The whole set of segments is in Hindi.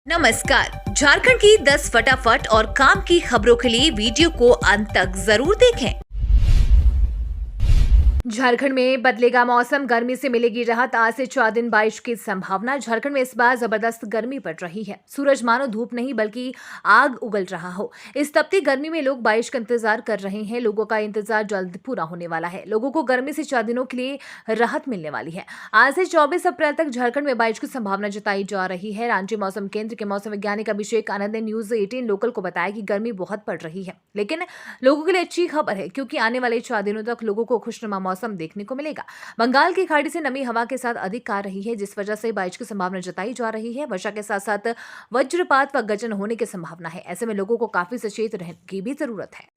नमस्कार। झारखंड की 10 फटाफट और काम की खबरों के लिए वीडियो को अंत तक जरूर देखें। झारखंड में बदलेगा मौसम, गर्मी से मिलेगी राहत। आज से 4 दिन बारिश की संभावना। झारखंड में इस बार जबरदस्त गर्मी पड़ रही है। सूरज मानो धूप नहीं बल्कि आग उगल रहा हो। इस तपती गर्मी में लोग बारिश का इंतजार कर रहे हैं। लोगों का इंतजार जल्द पूरा होने वाला है। लोगों को गर्मी से 4 दिनों के लिए राहत मिलने वाली है। आज से 24 अप्रैल तक झारखंड में बारिश की संभावना जताई जा रही है। रांची मौसम केंद्र के मौसम वैज्ञानिक अभिषेक आनंद ने न्यूज 18 लोकल को बताया कि गर्मी बहुत पड़ रही है, लेकिन लोगों के लिए अच्छी खबर है, क्योंकि आने वाले 4 दिनों तक लोगों को खुशनुमा मौसम देखने को मिलेगा। बंगाल की खाड़ी से नमी हवा के साथ अधिक आ रही है, जिस वजह से बारिश की संभावना जताई जा रही है। वर्षा के साथ साथ वज्रपात व गर्जन होने की संभावना है। ऐसे में लोगों को काफी सचेत रहने की भी जरूरत है।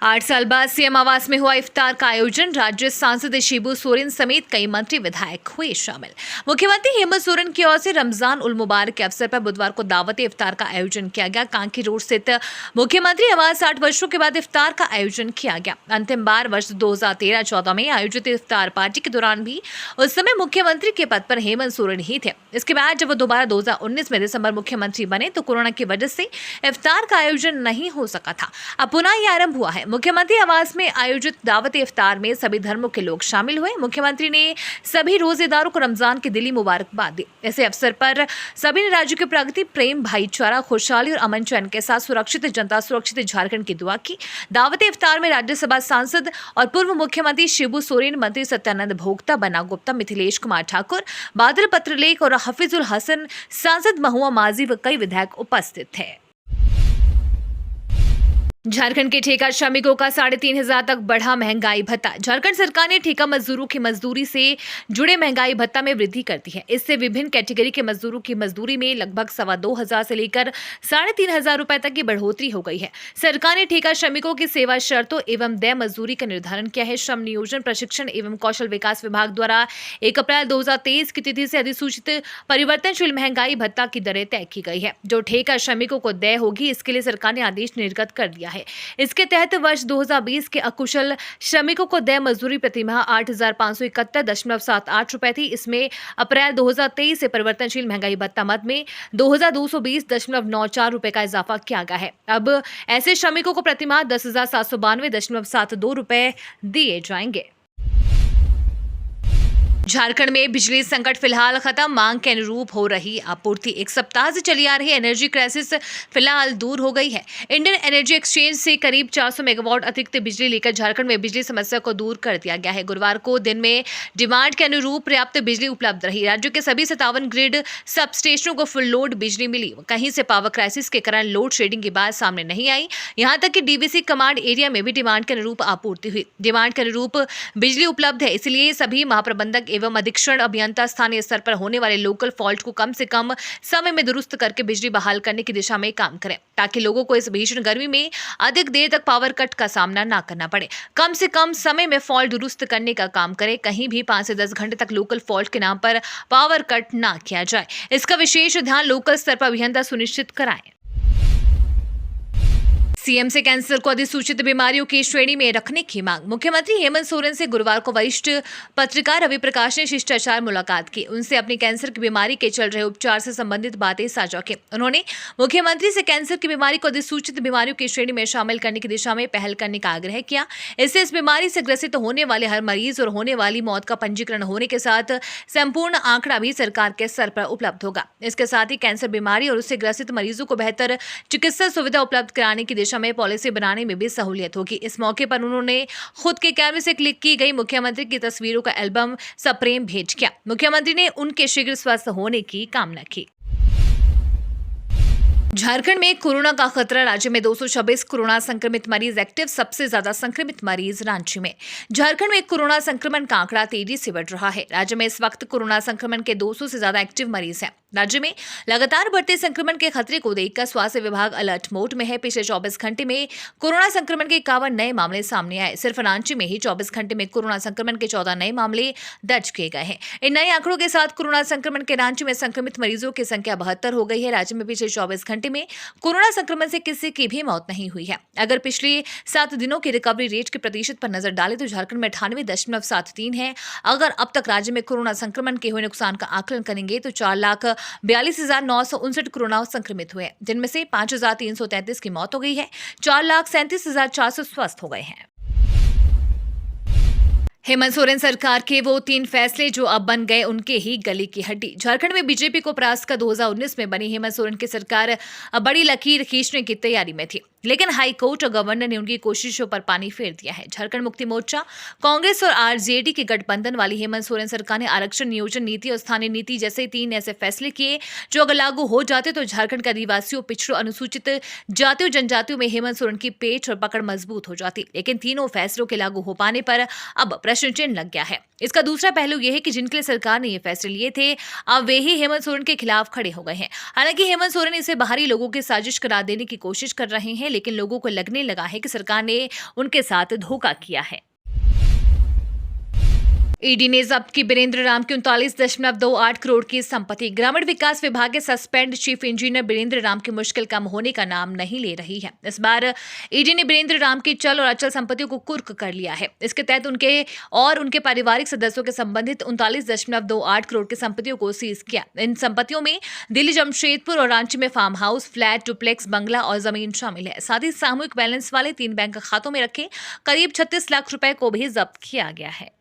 8 साल बाद सीएम आवास में हुआ इफ्तार का आयोजन। राज्य सांसद शिबू सोरेन समेत कई मंत्री विधायक हुए शामिल। मुख्यमंत्री हेमंत सोरेन की ओर से रमजान उल मुबारक के अवसर पर बुधवार को दावत इफ्तार का आयोजन किया गया। कांकी रोड स्थित मुख्यमंत्री आवास 60 वर्षों के बाद इफ्तार का आयोजन किया गया। अंतिम बार वर्ष 2013-14 में आयोजित इफ्तार पार्टी के दौरान भी उस समय मुख्यमंत्री के पद पर हेमंत सोरेन ही थे। इसके बाद जब वो दोबारा 2019 में दिसंबर मुख्यमंत्री बने तो कोरोना की वजह से इफ्तार का आयोजन नहीं हो सका था। अब पुनः ये आरंभ हुआ है। मुख्यमंत्री आवास में आयोजित दावत इफ्तार में सभी धर्मों के लोग शामिल हुए। मुख्यमंत्री ने सभी रोजेदारों को रमजान की दिली मुबारकबाद दी। ऐसे अवसर पर सभी ने राज्य की प्रगति, प्रेम, भाईचारा, खुशहाली और अमन चैन के साथ सुरक्षित जनता, सुरक्षित झारखंड की दुआ की। दावत इफ्तार में राज्यसभा सांसद और पूर्व मुख्यमंत्री शिबू सोरेन, मंत्री सत्यानंद भोक्ता, बन्ना गुप्ता, मिथिलेश कुमार ठाकुर, बादल पत्रलेख और हफीजुल हसन, सांसद महुआ माजी व कई विधायक उपस्थित थे। झारखंड के ठेका श्रमिकों का 3,500 तक बढ़ा महंगाई भत्ता। झारखंड सरकार ने ठेका मजदूरों की मजदूरी से जुड़े महंगाई भत्ता में वृद्धि कर दी है। इससे विभिन्न कैटेगरी के मजदूरों की मजदूरी में लगभग 2,200 से लेकर 3,500 रुपए तक की बढ़ोतरी हो गई है। सरकार ने ठेका श्रमिकों की सेवा शर्तों एवं देय मजदूरी का निर्धारण किया है। श्रम नियोजन, प्रशिक्षण एवं कौशल विकास विभाग द्वारा 1 अप्रैल 2023 की तिथि से अधिसूचित परिवर्तनशील महंगाई भत्ता की दरें तय की गई है। जो ठेका श्रमिकों को देय होगी, इसके लिए सरकार ने आदेश निर्गत कर दिया है। इसके तहत वर्ष 2020 के अकुशल श्रमिकों को देय मजदूरी प्रतिमाह 8,571.78 रुपए थी। इसमें अप्रैल 2023 से परिवर्तनशील महंगाई भत्ता मद में 2,220.94 रुपए का इजाफा किया गया है। अब ऐसे श्रमिकों को प्रतिमाह 10,792.72 रुपए दिए जाएंगे। झारखंड में बिजली संकट फिलहाल खत्म, मांग के अनुरूप हो रही आपूर्ति। 1 सप्ताह से चली आ रही एनर्जी क्राइसिस फिलहाल दूर हो गई है। इंडियन एनर्जी एक्सचेंज से करीब 400 मेगावाट अतिरिक्त बिजली लेकर झारखंड में बिजली समस्या को दूर कर दिया गया है। गुरुवार को दिन में डिमांड के अनुरूप पर्याप्त बिजली उपलब्ध रही। राज्य के सभी 57 ग्रिड सब स्टेशनों को फुल लोड बिजली मिली। कहीं से पावर क्राइसिस के कारण लोड शेडिंग की बात सामने नहीं आई। यहाँ तक कि डीवीसी कमांड एरिया में भी डिमांड के अनुरूप आपूर्ति हुई। डिमांड के अनुरूप बिजली उपलब्ध है, इसलिए सभी महाप्रबंधक एवं अधीक्षण अभियंता स्थानीय स्तर पर होने वाले लोकल फॉल्ट को कम से कम समय में दुरुस्त करके बिजली बहाल करने की दिशा में काम करें, ताकि लोगों को इस भीषण गर्मी में अधिक देर तक पावर कट का सामना ना करना पड़े। कम से कम समय में फॉल्ट दुरुस्त करने का काम करें। कहीं भी 5 से 10 घंटे तक लोकल फॉल्ट के नाम पर पावर कट ना किया जाए। इसका विशेष ध्यान लोकल स्तर पर अभियंता सुनिश्चित कराएं। सीएम से कैंसर को अधिसूचित बीमारियों की श्रेणी में रखने की मांग। मुख्यमंत्री हेमंत सोरेन से गुरुवार को वरिष्ठ पत्रकार रवि प्रकाश ने शिष्टाचार मुलाकात की। उनसे अपनी कैंसर की बीमारी के चल रहे उपचार से संबंधित बातें साझा की। उन्होंने मुख्यमंत्री से कैंसर की बीमारी को अधिसूचित बीमारियों की श्रेणी में शामिल करने की दिशा में पहल करने का आग्रह किया। इससे इस बीमारी से ग्रसित होने वाले हर मरीज और होने वाली मौत का पंजीकरण होने के साथ संपूर्ण आंकड़ा भी सरकार के स्तर पर उपलब्ध होगा। इसके साथ ही कैंसर बीमारी और उससे ग्रसित मरीजों को बेहतर चिकित्सा सुविधा उपलब्ध कराने की दिशा में पॉलिसी बनाने में भी सहूलियत होगी। इस मौके पर उन्होंने खुद के कैमरे से क्लिक की गई मुख्यमंत्री की तस्वीरों का एल्बम सप्रेम भेंट किया। मुख्यमंत्री ने उनके शीघ्र स्वस्थ होने की कामना की। झारखंड में कोरोना का खतरा। राज्य में 226 कोरोना संक्रमित मरीज एक्टिव। सबसे ज्यादा संक्रमित मरीज रांची में। झारखंड में कोरोना संक्रमण का आंकड़ा तेजी से बढ़ रहा है। राज्य में इस वक्त कोरोना संक्रमण के 200 से ज्यादा एक्टिव मरीज हैं। राज्य में लगातार बढ़ते संक्रमण के खतरे को देखकर स्वास्थ्य विभाग अलर्ट मोड में है। पिछले 24 घंटे में कोरोना संक्रमण के 51 नए मामले सामने आए। सिर्फ रांची में ही 24 घंटे में कोरोना संक्रमण के 14 नए मामले दर्ज किए गए हैं। इन नए आंकड़ों के साथ कोरोना संक्रमण के रांची में संक्रमित मरीजों की संख्या 72 हो गई है। राज्य में पिछले 24 घंटे में कोरोना संक्रमण से किसी की भी मौत नहीं हुई है। अगर पिछले 7 दिनों की रिकवरी रेट के प्रतिशत पर नजर डालें तो झारखंड में 98.73 है। अगर अब तक राज्य में कोरोना संक्रमण के हुए नुकसान का आकलन करेंगे तो 4,00,000 42,959 कोरोना संक्रमित हुए, जिनमें से 5,333 की मौत हो गई है। 4,37,400 स्वस्थ हो गए हैं। हेमंत सोरेन सरकार के वो 3 फैसले जो अब बन गए उनके ही गले की हड्डी। झारखंड में बीजेपी को परास्त कर 2019 में बनी हेमंत सोरेन की सरकार अब बड़ी लकीर खींचने की तैयारी में थी, लेकिन हाई कोर्ट और गवर्नर ने उनकी कोशिशों पर पानी फेर दिया है। झारखंड मुक्ति मोर्चा, कांग्रेस और आरजेडी के गठबंधन वाली हेमंत सोरेन सरकार ने आरक्षण, नियोजन नीति और स्थानीय नीति जैसे 3 ऐसे फैसले किए जो अगर लागू हो जाते तो झारखंड के आदिवासियों, पिछड़ों, अनुसूचित जातियों, जनजातियों में हेमंत सोरेन की पेट और पकड़ मजबूत हो जाती। लेकिन तीनों फैसलों के लागू हो पाने पर अब प्रश्न चिन्ह लग गया है। इसका दूसरा पहलू यह है कि जिनके लिए सरकार ने ये फैसले लिए थे, अब वे ही हेमंत सोरेन के खिलाफ खड़े हो गए हैं। हालांकि हेमंत सोरेन इसे बाहरी लोगों की साजिश करार देने की कोशिश कर रहे हैं, लेकिन लोगों को लगने लगा है कि सरकार ने उनके साथ धोखा किया है। ईडी ने जब्त की बीरेंद्र राम की 39.28 करोड़ की संपत्ति। ग्रामीण विकास विभाग के suspend chief engineer Birendra Ram की मुश्किल कम होने का नाम नहीं ले रही है। इस बार ईडी ने बीरेंद्र राम की चल और अचल संपत्तियों को कुर्क कर लिया है। इसके तहत उनके और उनके पारिवारिक सदस्यों के संबंधित 39.28 करोड़ की संपत्तियों को सीज किया। इन संपत्तियों में दिल्ली, जमशेदपुर और रांची में फार्म हाउस, फ्लैट, डुप्लेक्स, बंगला और जमीन शामिल है। साथ ही सामूहिक बैलेंस वाले 3 बैंक खातों में रखे करीब 36 लाख रुपए को भी जब्त किया गया है।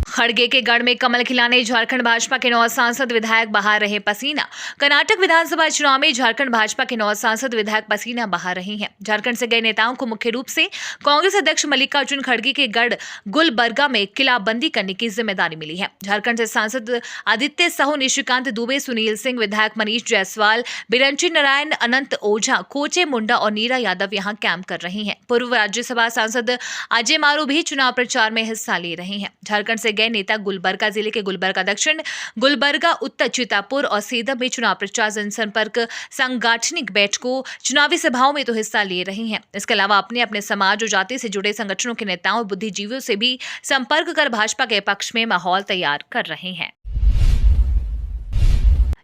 खड़गे के गढ़ में कमल खिलाने झारखंड भाजपा के 9 सांसद विधायक बहा रहे पसीना। कर्नाटक विधानसभा चुनाव में झारखंड भाजपा के 9 सांसद विधायक पसीना बहा रहे हैं। झारखंड से गए नेताओं को मुख्य रूप से कांग्रेस अध्यक्ष मल्लिकार्जुन खड़गे के गढ़ गुलबर्गा में किलाबंदी करने की जिम्मेदारी मिली है। झारखंड से सांसद आदित्य साहू, निशिकांत दुबे, सुनील सिंह, विधायक मनीष जायसवाल, बिरंची नारायण, अनंत ओझा, कोचे मुंडा और नीरा यादव यहां कैंप कर रही हैं। पूर्व राज्यसभा सांसद अजय मारू भी चुनाव प्रचार में हिस्सा ले रहे हैं। झारखंड से नेता गुलबर्गा जिले के गुलबर्गा दक्षिण, गुलबर्गा उत्तर, चितापुर और सीधम में चुनाव प्रचार, जनसंपर्क, सांगठनिक बैठकों, चुनावी सभाओं में तो हिस्सा ले रहे हैं। इसके अलावा अपने अपने समाज और जाति से जुड़े संगठनों के नेताओं और बुद्धिजीवियों से भी संपर्क कर भाजपा के पक्ष में माहौल तैयार कर रहे हैं।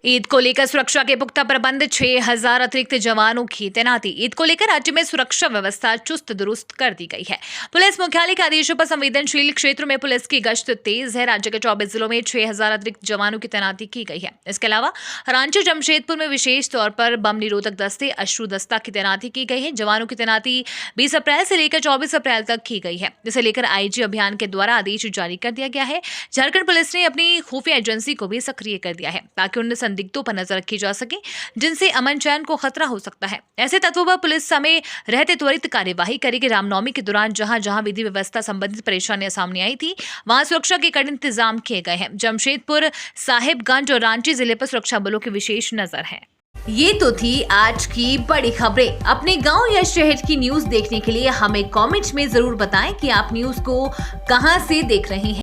ईद को लेकर सुरक्षा के पुख्ता प्रबंध, 6,000 अतिरिक्त जवानों की तैनाती। ईद को लेकर राज्य में सुरक्षा व्यवस्था चुस्त दुरुस्त कर दी गई है। पुलिस मुख्यालय के आदेशों पर संवेदनशील क्षेत्रों में पुलिस की गश्त तेज है। राज्य के 24 जिलों में 6,000 अतिरिक्त जवानों की तैनाती की गई है। इसके अलावा रांची, जमशेदपुर में विशेष तौर पर बम निरोधक दस्ते, अश्रु दस्ता की तैनाती की गई है। जवानों की तैनाती 20 अप्रैल से लेकर 24 अप्रैल तक की गई है। इसे लेकर आईजी अभियान के द्वारा आदेश जारी कर दिया गया है। झारखंड पुलिस ने अपनी खुफिया एजेंसी को भी सक्रिय कर दिया है ताकि उन संदिग्धों पर नजर रखी जा सके जिनसे अमन चैन को खतरा हो सकता है। ऐसे तत्वों पर पुलिस समय रहते त्वरित कार्यवाही करेगी। रामनवमी के दौरान जहां जहां विधि व्यवस्था संबंधित परेशानियां सामने आई थी, वहां सुरक्षा के कड़े इंतजाम किए गए हैं। जमशेदपुर, साहिबगंज और रांची जिले पर सुरक्षा बलों की विशेष नजर है। ये तो थी आज की बड़ी खबरें। अपने गांव या शहर की न्यूज देखने के लिए हमें कमेंट में जरूर बताएं कि आप न्यूज को कहां से देख रहे हैं।